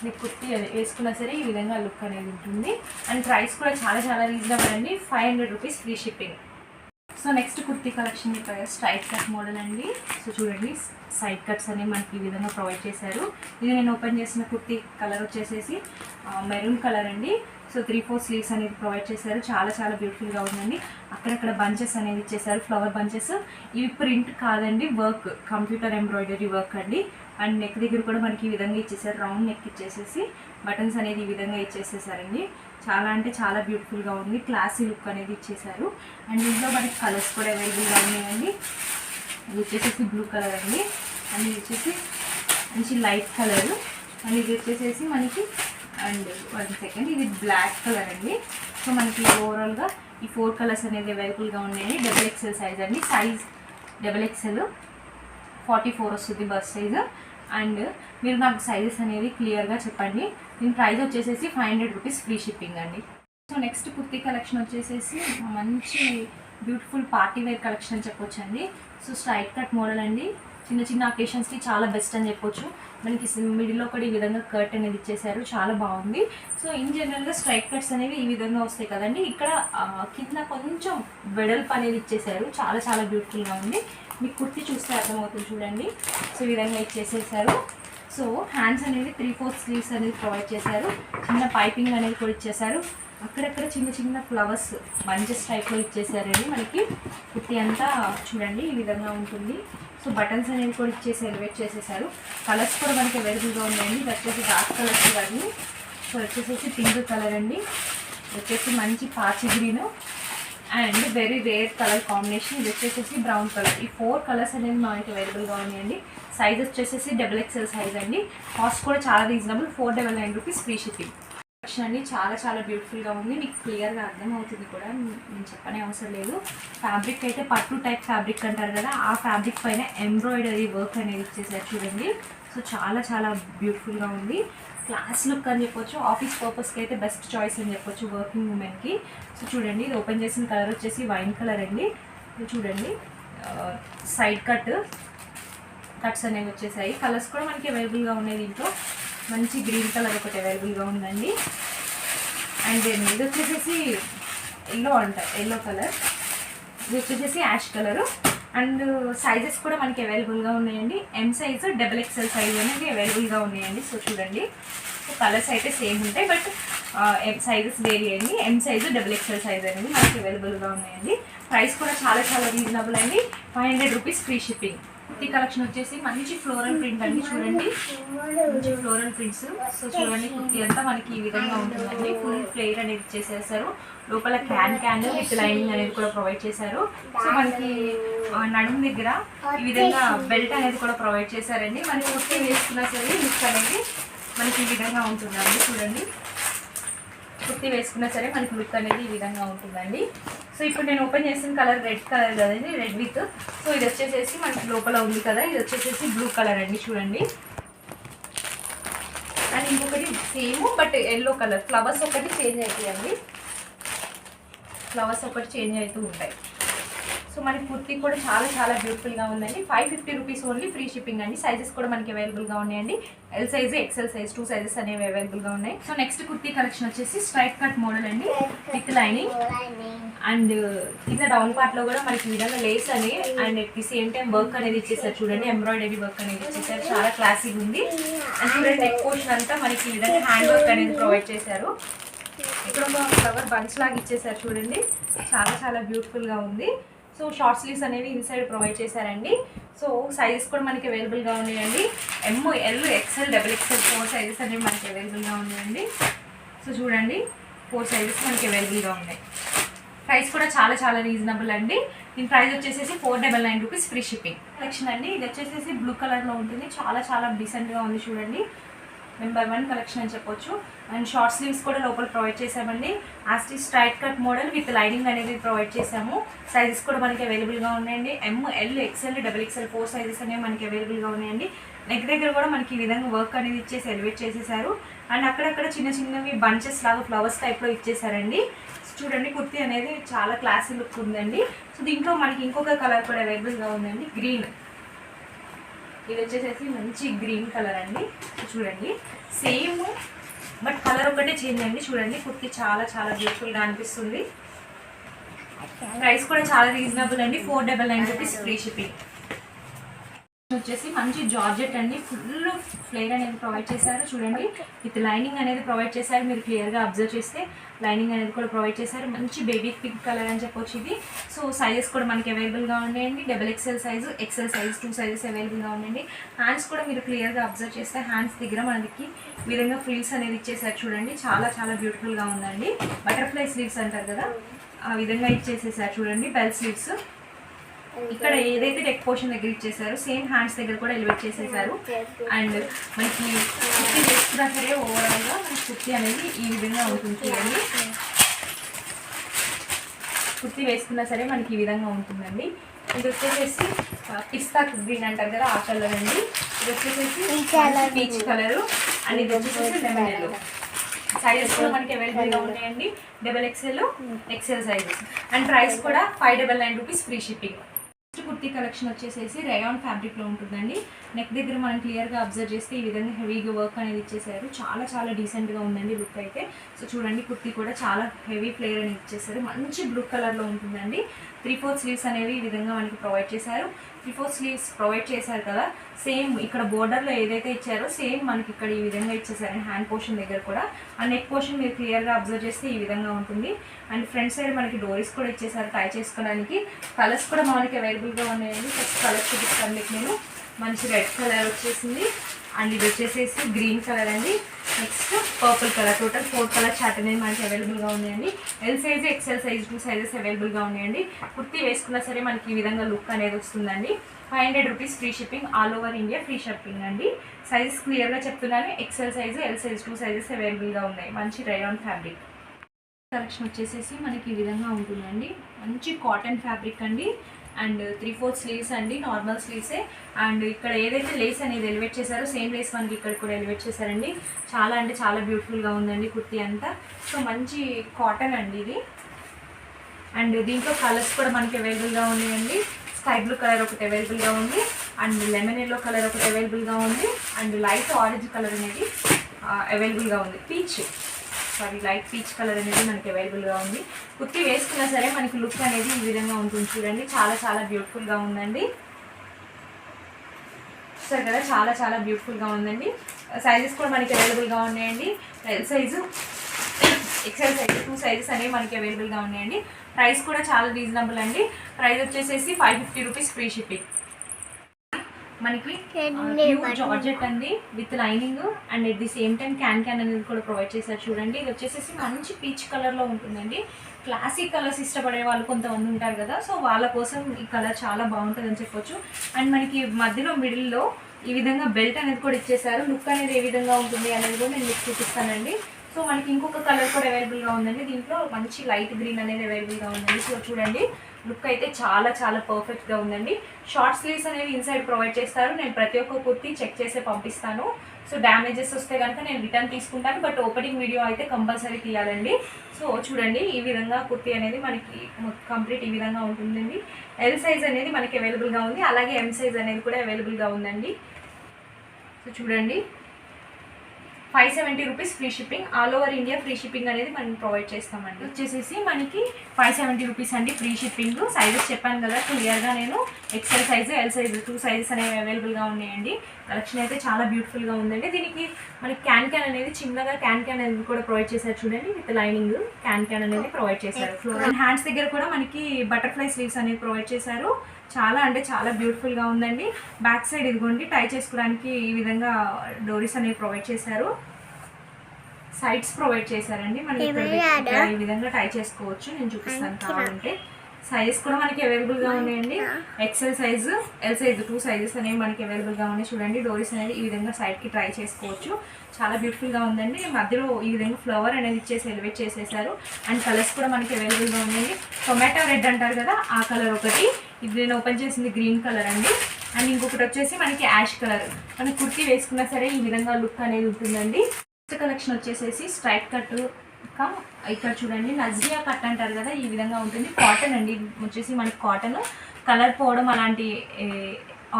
మీకు కుర్తీ వేసుకున్నా సరే ఈ విధంగా లుక్ అనేది ఉంటుంది. అండ్ ప్రైస్ కూడా చాలా చాలా రీజనబుల్ అండి. 500 rupees free shipping. So next kurti collection straight cut model అండి. సో చూడండి, సైడ్ కట్స్ అనేవి మనకి ఈ విధంగా ప్రొవైడ్ చేశారు. ఇది నేను ఓపెన్ చేసిన కుర్తీ కలర్ వచ్చేసేసి మెరూన్ కలర్ అండి. సో 3/4 స్లీవ్స్ అనేది ప్రొవైడ్ చేశారు. చాలా చాలా బ్యూటిఫుల్గా ఉందండి. అక్కడక్కడ బంచెస్ అనేది ఇచ్చేసారు, ఫ్లవర్ బంచెస్. ఇవి ప్రింట్ కాదండి, వర్క్, కంప్యూటర్ ఎంబ్రాయిడరీ వర్క్ అండి. అండ్ నెక్ దగ్గర కూడా మనకి ఈ విధంగా ఇచ్చేసారు. రౌండ్ నెక్ ఇచ్చేసేసి బటన్స్ అనేది ఈ విధంగా ఇచ్చేసేసారండి. చాలా అంటే చాలా బ్యూటిఫుల్గా ఉంది. క్లాసీ లుక్ అనేది ఇచ్చేసారు. అండ్ ఇంట్లో మనకి కలర్స్ కూడా అవైలబుల్గా ఉన్నాయండి. ఇది వచ్చేసేసి బ్లూ కలర్ అండి. అండ్ ఇది వచ్చేసి మంచి లైట్ కలర్. అండ్ ఇది వచ్చేసేసి మనకి అండ్ 1 సెకండ్ ఇది బ్లాక్ కలర్ అండి. సో మనకి ఓవరాల్గా ఈ 4 కలర్స్ అనేది అవైలబుల్గా ఉన్నాయండి. డబుల్ ఎక్సెల్ సైజ్ అండి. సైజ్ డబుల్ ఎక్సెల్ 44 వస్తుంది బస్ సైజు. అండ్ మీరు నాకు సైజెస్ అనేది క్లియర్గా చెప్పండి. దీని ప్రైస్ వచ్చేసేసి 500 రూపీస్ ఫ్రీ షిప్పింగ్ అండి. సో నెక్స్ట్ కుర్తీ కలెక్షన్ వచ్చేసేసి మంచి బ్యూటిఫుల్ పార్టీ వేర్ కలెక్షన్ అని చెప్పొచ్చు అండి. సో స్ట్రైట్ కట్ మోడల్ అండి. చిన్న చిన్న అకేషన్స్కి చాలా బెస్ట్ అని చెప్పొచ్చు. మనకి మిడిల్లో కూడా ఈ విధంగా కట్ అనేది ఇచ్చేసారు. చాలా బాగుంది. సో ఇన్ జనరల్గా స్ట్రైట్ కట్స్ అనేవి ఈ విధంగా వస్తాయి కదండి. ఇక్కడ కింద కొంచెం వెడల్పు అనేది ఇచ్చేసారు. చాలా చాలా బ్యూటిఫుల్గా ఉంది. మీకు కుర్తీ చూస్తే అర్థమవుతుంది చూడండి. సో ఈ విధంగా ఇచ్చేసేసారు. సో హ్యాండ్స్ అనేది 3/4 స్లీవ్స్ అనేది ప్రొవైడ్ చేశారు. చిన్న పైపింగ్ అనేది కూడా ఇచ్చేసారు. అక్కడక్కడ చిన్న చిన్న ఫ్లవర్స్ బంచెస్ టైప్లో ఇచ్చేసారండి. మనకి కుర్తీ అంతా చూడండి ఈ విధంగా ఉంటుంది. సో బటన్స్ అనేవి కూడా ఇచ్చేసి ఎలివేట్ చేసేసారు. కలర్స్ కూడా మనకి అవైలబుల్గా ఉన్నాయండి. ఇది వచ్చేసి డార్క్ కలర్స్ ఇవన్నీ. సో వచ్చేసేసి పింక్ కలర్ అండి. వచ్చేసి మంచి పాచి green and very rare colour combination. ఇది వచ్చేసేసి బ్రౌన్ కలర్. ఈ 4 కలర్స్ అనేవి మనకి అవైలబుల్గా ఉన్నాయండి. సైజ్ వచ్చేసేసి డబుల్ ఎక్సెల్ సైజ్ అండి. కాస్ట్ కూడా చాలా రీజనబుల్, 499 రూపీస్ ఫ్రీ షిప్పింగ్ అండి. చాలా చాలా బ్యూటిఫుల్గా ఉంది. మీకు క్లియర్గా అర్థమవుతుంది కూడా, నేను చెప్పనే అవసరం లేదు. ఫ్యాబ్రిక్ అయితే పట్టు టైప్ ఫ్యాబ్రిక్ అంటారు కదా, ఆ ఫ్యాబ్రిక్ పైన ఎంబ్రాయిడరీ వర్క్ అనేది ఇచ్చేసారు చూడండి. సో చాలా చాలా బ్యూటిఫుల్గా ఉంది. క్లాస్ లుక్ అని చెప్పొచ్చు. ఆఫీస్ పర్పస్కి అయితే బెస్ట్ చాయిస్ అని చెప్పొచ్చు వర్కింగ్ ఉమెన్కి. సో చూడండి, ఇది ఓపెన్ చేసిన కలర్ వచ్చేసి వైన్ కలర్ అండి. చూడండి, సైడ్ కట్స్ అనేవి వచ్చేసాయి. కలర్స్ కూడా మనకి అవైలబుల్గా ఉన్నాయి. దీంట్లో మంచి గ్రీన్ కలర్ ఒకటి అవైలబుల్గా ఉందండి. అండ్ ఇది వచ్చేసేసి ఎల్లో కలర్. ఇది వచ్చేసేసి యాష్ కలరు. అండ్ సైజెస్ కూడా మనకి అవైలబుల్గా ఉన్నాయండి. M size, double XL size అనేది అవైలబుల్గా ఉన్నాయండి. సో చూడండి, సో కలర్స్ అయితే సేమ్ ఉంటాయి, బట్ సైజెస్ వేరీ అయ్యండి. M size, double XL size అనేది మనకి అవైలబుల్గా ఉన్నాయండి. ప్రైస్ కూడా చాలా చాలా రీజనబుల్ అండి. 500 rupees free shipping. Kurti collection వచ్చేసి మంచి ఫ్లోరల్ ప్రింట్ అండి. చూడండి, మంచి ఫ్లోరల్ ప్రింట్స్. సో చూడండి, కుర్తీ అంతా మనకి ఈ విధంగా ఉంటుందండి. ఫుల్ ఫ్లేర్ అనేది ఇచ్చేసేసారు. లోపల క్యాన్ విత్ లైనింగ్ అనేది కూడా ప్రొవైడ్ చేశారు. సో మనకి నడుము దగ్గర ఈ విధంగా బెల్ట్ అనేది కూడా ప్రొవైడ్ చేశారండి. మనకి కుర్తీ వేసుకున్నా సరే లుక్ అనేది మనకి ఈ విధంగా ఉంటుందండి. చూడండి, కుర్తీ వేసుకున్నా సరే మనకి లుక్ అనేది ఈ విధంగా ఉంటుందండి. సో ఇప్పుడు నేను ఓపెన్ చేసిన కలర్ రెడ్ కలర్ కదండి, రెడ్ విత్. సో ఇది వచ్చేసేసి మనకి లోపల ఉంది కదా, ఇది వచ్చేసేసి బ్లూ కలర్ అండి. చూడండి, అండ్ ఇంకొకటి same but yellow colour. Flowers ఒకటి చేంజ్ అవుతాయండి. ఫ్లవర్స్ ఒకటి చేంజ్ అవుతూ ఉంటాయి. సో సో మనకి కుర్తీ కూడా చాలా చాలా బ్యూటిఫుల్గా ఉందండి. 550 రూపీస్ ఓన్లీ, ఫ్రీ షిప్పింగ్ అండి. సైజెస్ కూడా మనకి అవైలబుల్గా ఉన్నాయండి. L size, XL size, 2 sizes అనేవి అవైలబుల్గా ఉన్నాయి. సో నెక్స్ట్ కుర్తీ కలెక్షన్ వచ్చేసి స్ట్రైట్ కట్ మోడల్ అండి, విత్ లైనింగ్ అండ్ కింద డౌన్ పార్ట్ లో కూడా మనకి ఈ విధంగా లేస్ అని and at the same time work అనేది ఇచ్చేసారు చూడండి, ఎంబ్రాయిడరీ వర్క్ అనేది ఇచ్చేసారు. చాలా క్లాసిక్ ఉంది. అండ్ చూడండి నెక్ పోర్షన్ అంతా మనకి ఈ విధంగా హ్యాండ్ వర్క్ అనేది ప్రొవైడ్ చేశారు. ఇక్కడ ఒక ఫ్లవర్ బంచ్ లాగా ఇచ్చేసారు చూడండి, చాలా చాలా బ్యూటిఫుల్గా ఉంది. సో షార్ట్ స్లీవ్స్ అనేవి ఇన్సైడ్ ప్రొవైడ్ చేశారండి. సో సైజెస్ కూడా మనకి అవైలబుల్గా ఉన్నాయండి. M, L, XL, double XL 4 sizes అనేవి మనకి అవైలబుల్గా ఉన్నాయండి. సో చూడండి 4 సైజెస్ మనకి అవైలబుల్గా ఉన్నాయి. ప్రైస్ కూడా చాలా చాలా రీజనబుల్ అండి. దీని ప్రైస్ వచ్చేసి 499 రూపీస్, ఫ్రీ షిప్పింగ్. కలెక్షన్ అండి, ఇది వచ్చేసి బ్లూ కలర్లో ఉంటుంది. చాలా చాలా డీసెంట్గా ఉంది చూడండి. నెంబర్ 1 కలెక్షన్ అని చెప్పొచ్చు. అండ్ షార్ట్ స్లీవ్స్ కూడా లోపల ప్రొవైడ్ చేసామండి. యాస్టీ straight cut model with lining అనేది ప్రొవైడ్ చేసాము. సైజెస్ కూడా మనకి అవైలబుల్గా ఉన్నాయండి. M, L, XL, double XL 4 sizes అనేవి మనకి అవైలబుల్గా ఉన్నాయండి. నెక్ దగ్గర కూడా మనకి ఈ విధంగా వర్క్ అనేది ఇచ్చేసి ఎలివేట్ చేసేసారు. అండ్ అక్కడక్కడ చిన్న చిన్నవి బంచెస్ లాగా ఫ్లవర్స్ టైప్లో ఇచ్చేసారండి. చూడండి కుర్తీ అనేది చాలా క్లాసీ లుక్ ఉందండి. సో దీంట్లో మనకి ఇంకొక కలర్ కూడా అవైలబుల్గా ఉందండి, గ్రీన్. ఇది వచ్చేసి మంచి గ్రీన్ కలర్ అండి. చూడండి సేమ్ బట్ కలర్ ఒకటే చేంజ్ అండి. చూడండి కుర్తీ చాలా చాలా బ్యూటిఫుల్గా అనిపిస్తుంది. ప్రైస్ కూడా చాలా రీజనబుల్ అండి, 499 రూపీస్, ఫ్రీ షిప్పింగ్. వచ్చేసి మంచి జార్జెట్ అండి, ఫుల్ ఫ్లేర్ అనేది ప్రొవైడ్ చేశారు. చూడండి విత్ లైనింగ్ అనేది ప్రొవైడ్ చేశారు. మీరు క్లియర్గా అబ్జర్వ్ చేస్తే లైనింగ్ అనేది కూడా ప్రొవైడ్ చేశారు. మంచి బేబీ పింక్ కలర్ అని చెప్పొచ్చు ఇది. సో సైజెస్ కూడా మనకి అవైలబుల్గా ఉన్నాయండి. Double XL size, XL size 2 sizes అవైలబుల్గా ఉన్నాయండి. హ్యాండ్స్ కూడా మీరు క్లియర్గా అబ్జర్వ్ చేస్తే హ్యాండ్స్ దగ్గర మనకి ఈ విధంగా ఫ్రిల్స్ అనేది ఇచ్చేసారు చూడండి, చాలా చాలా బ్యూటిఫుల్గా ఉందండి. బటర్ఫ్లై స్లీవ్స్ అంటారు కదా, ఆ విధంగా ఇచ్చేసేసారు చూడండి. బెల్ స్లీవ్స్ ఇక్కడ ఏదైతే నెక్ పోర్షన్ దగ్గర ఇచ్చేసారో సేమ్ హ్యాండ్స్ దగ్గర కూడా ఎలివేట్ చేసేసారు. అండ్ మనకి కుర్తీ వేసుకున్నా సరే ఓవరాల్గా మనకి కుర్తీ అనేది ఈ విధంగా ఉంటుంది చూడండి. కుర్తీ వేసుకున్నా సరే మనకి ఈ విధంగా ఉంటుందండి. ఇది వచ్చేసి పిస్తా గ్రీన్ అంటారు కదా, ఆ కలర్ అండి. ఇది వచ్చేసి పీచ్ కలరు అండ్ ఇది వచ్చేసి లెమన్ ఎల్లో. సైజెస్ కూడా మనకి అవైలబుల్గా ఉన్నాయండి. Double XL, XL sizes. And price కూడా 599 rupees, free shipping. Kurti collection వచ్చేసి రేయాన్ ఫ్యాబ్రిక్లో ఉంటుందండి. నెక్ దగ్గర మనం క్లియర్గా అబ్జర్వ్ చేస్తే ఈ విధంగా హెవీగా వర్క్ అనేది ఇచ్చేసారు. చాలా చాలా డీసెంట్గా ఉందండి లుక్ అయితే. సో చూడండి కుర్తీ కూడా చాలా హెవీ ఫ్లేర్ అనేది ఇచ్చేసారు. మంచి బ్లూ కలర్లో ఉంటుందండి. 3/4 స్లీవ్స్ అనేవి ఈ విధంగా మనకి ప్రొవైడ్ చేశారు. 3/4 స్లీవ్స్ ప్రొవైడ్ చేశారు కదా, సేమ్ ఇక్కడ బోర్డర్లో ఏదైతే ఇచ్చారో సేమ్ మనకి ఇక్కడ ఈ విధంగా ఇచ్చేసారు. హ్యాండ్ పోర్షన్ దగ్గర కూడా ఆ నెక్ పోర్షన్ మీరు క్లియర్గా అబ్జర్వ్ చేస్తే ఈ విధంగా ఉంటుంది. అండ్ ఫ్రంట్ సైడ్ మనకి డోరీస్ కూడా ఇచ్చేసారు టై చేసుకోవడానికి. కలర్స్ కూడా మనకి అవైలబుల్గా ఉన్నాయండి. ఫస్ట్ కలర్ చూపిస్తాను మీకు నేను. మంచి రెడ్ కలర్ వచ్చేసింది అండ్ ఇది వచ్చేసేసి గ్రీన్ కలర్ అండి. Next purple colour. Total 4 colour chart అనేది మనకి అవైలబుల్గా ఉన్నాయండి. L size, XL size 2 sizes అవైలబుల్గా ఉన్నాయండి. కుర్తీ వేసుకున్నా సరే మనకి ఈ విధంగా లుక్ అనేది వస్తుందండి. 500 rupees, free shipping. All over India free shipping అండి. సైజెస్ క్లియర్గా చెప్తున్నాను, XL size, L size 2 sizes అవైలబుల్గా ఉన్నాయి. మంచి రేయాన్ ఫ్యాబ్రిక్ కలెక్షన్ వచ్చేసేసి మనకి ఈ విధంగా ఉంటుందండి. మంచి కాటన్ ఫ్యాబ్రిక్ అండి. అండ్ 3/4 స్లీవ్స్ అండి, నార్మల్ స్లీవ్సే. అండ్ ఇక్కడ ఏదైతే లేస్ అనేది ఎలివేట్ చేశారో సేమ్ లేస్ మనకి ఇక్కడ కూడా ఎలివేట్ చేశారండి. చాలా అంటే చాలా బ్యూటిఫుల్గా ఉందండి కుర్తీ అంతా. సో మంచి కాటన్ అండి ఇది. అండ్ దీంట్లో కలర్స్ కూడా మనకి అవైలబుల్గా ఉన్నాయండి. స్కై బ్లూ కలర్ ఒకటి అవైలబుల్గా ఉంది అండ్ లెమన్ ఎల్లో కలర్ ఒకటి అవైలబుల్గా ఉంది అండ్ లైట్ ఆరెంజ్ కలర్ అనేది అవైలబుల్గా ఉంది. లైట్ పీచ్ కలర్ అనేది మనకి అవైలబుల్గా ఉంది. కుర్తీ వేసుకున్నా సరే మనకి లుక్ అనేది ఈ విధంగా ఉంటుంది చూడండి. చాలా చాలా బ్యూటిఫుల్గా ఉందండి. సరే కదా, చాలా చాలా బ్యూటిఫుల్గా ఉందండి. సైజెస్ కూడా మనకి అవైలబుల్గా ఉన్నాయండి. L size, XL size 2 sizes అనేవి మనకి అవైలబుల్గా ఉన్నాయండి. ప్రైస్ కూడా చాలా రీజనబుల్ అండి. ప్రైస్ వచ్చేసేసి 550 రూపీస్, ఫ్రీ షిప్పింగ్. మనకి ప్యూర్ జార్జెట్ అండి with lining and at the same time can అనేది కూడా ప్రొవైడ్ చేశారు చూడండి. ఇది వచ్చేసి మంచి పీచ్ కలర్లో ఉంటుందండి. క్లాసిక్ కలర్స్ ఇష్టపడే వాళ్ళు కొంతమంది ఉంటారు కదా, సో వాళ్ళ కోసం ఈ కలర్ చాలా బాగుంటుందని చెప్పొచ్చు. అండ్ మనకి మధ్యలో మిడిల్లో ఈ విధంగా బెల్ట్ అనేది కూడా ఇచ్చేసారు. లుక్ అనేది ఏ విధంగా ఉంటుంది అనేది కూడా నేను మీకు చూపిస్తానండి. సో మనకి ఇంకొక కలర్ కూడా అవైలబుల్గా ఉందండి. దీంట్లో మంచి లైట్ గ్రీన్ అనేది అవైలబుల్గా ఉందండి. సో చూడండి లుక్ అయితే చాలా చాలా పర్ఫెక్ట్గా ఉందండి. షార్ట్ స్లీవ్స్ అనేవి ఇన్సైడ్ ప్రొవైడ్ చేస్తారు. నేను ప్రతి ఒక్క కుర్తీ చెక్ చేసి పంపిస్తాను. సో డ్యామేజెస్ వస్తే కనుక నేను రిటర్న్ తీసుకుంటాను, బట్ ఓపెనింగ్ వీడియో అయితే కంపల్సరీ తీయాలండి. సో చూడండి ఈ విధంగా కుర్తీ అనేది మనకి కంప్లీట్ ఈ విధంగా ఉంటుందండి. ఎల్ సైజ్ అనేది మనకి అవైలబుల్గా ఉంది, అలాగే ఎం సైజ్ అనేది కూడా అవైలబుల్గా ఉందండి. సో చూడండి 570 rupees free shipping, all over India free shipping అనేది మనం ప్రొవైడ్ చేస్తామండి. వచ్చేసేసి మనకి 570 రూపీస్ అండి ఫ్రీ షిప్పింగ్. సైజెస్ చెప్పాను కదా క్లియర్గా నేను, XL size L size 2 sizes అనేవి అవైలబుల్గా ఉన్నాయండి. కలెక్షన్ అయితే చాలా బ్యూటిఫుల్గా ఉందండి. దీనికి మనకి క్యాన్ అనేది చిన్నగా క్యాన్ అనేది కూడా ప్రొవైడ్ చేశారు చూడండి, విత్ లైనింగ్ క్యాన్ అనేది ప్రొవైడ్ చేశారు. ఫ్లోరల్ హ్యాండ్స్ దగ్గర కూడా మనకి బటర్ఫ్లై స్లీవ్స్ అనేవి ప్రొవైడ్ చేశారు. చాలా అంటే చాలా బ్యూటిఫుల్గా ఉందండి. బ్యాక్ సైడ్ ఇదిగోండి టై చేసుకోవడానికి ఈ విధంగా డోరీస్ అనేవి ప్రొవైడ్ చేశారు, సైడ్స్ ప్రొవైడ్ చేశారండి. మనకి ఈ విధంగా టై చేసుకోవచ్చు, నేను చూపిస్తాను కావాలంటే. సైజెస్ కూడా మనకి అవైలబుల్గా ఉన్నాయండి. XL size L size 2 sizes అనేవి మనకి అవైలబుల్గా ఉన్నాయి. చూడండి డోరీస్ అనేది ఈ విధంగా సైడ్కి ట్రై చేసుకోవచ్చు, చాలా బ్యూటిఫుల్గా ఉందండి. మధ్యలో ఈ విధంగా ఫ్లవర్ అనేది ఇచ్చేసి ఎలివేట్ చేసేసారు. అండ్ కలర్స్ కూడా మనకి అవైలబుల్గా ఉన్నాయండి. టొమాటో రెడ్ అంటారు కదా ఆ కలర్ ఒకటి, ఇది నేను ఓపెన్ చేసింది గ్రీన్ కలర్ అండి. అండ్ ఇంకొకటి వచ్చేసి మనకి యాష్ కలర్. మనకి కుర్తీ వేసుకున్నా సరే ఈ విధంగా లుక్ అనేది ఉంటుందండి. నెక్స్ట్ కలెక్షన్ వచ్చేసేసి స్ట్రైట్ కట్ కమ్, ఇక్కడ చూడండి నజ్రియా కట్ అంటారు కదా ఈ విధంగా ఉంటుంది. కాటన్ అండి వచ్చేసి మనకి కాటన్, కలర్ పోవడం అలాంటి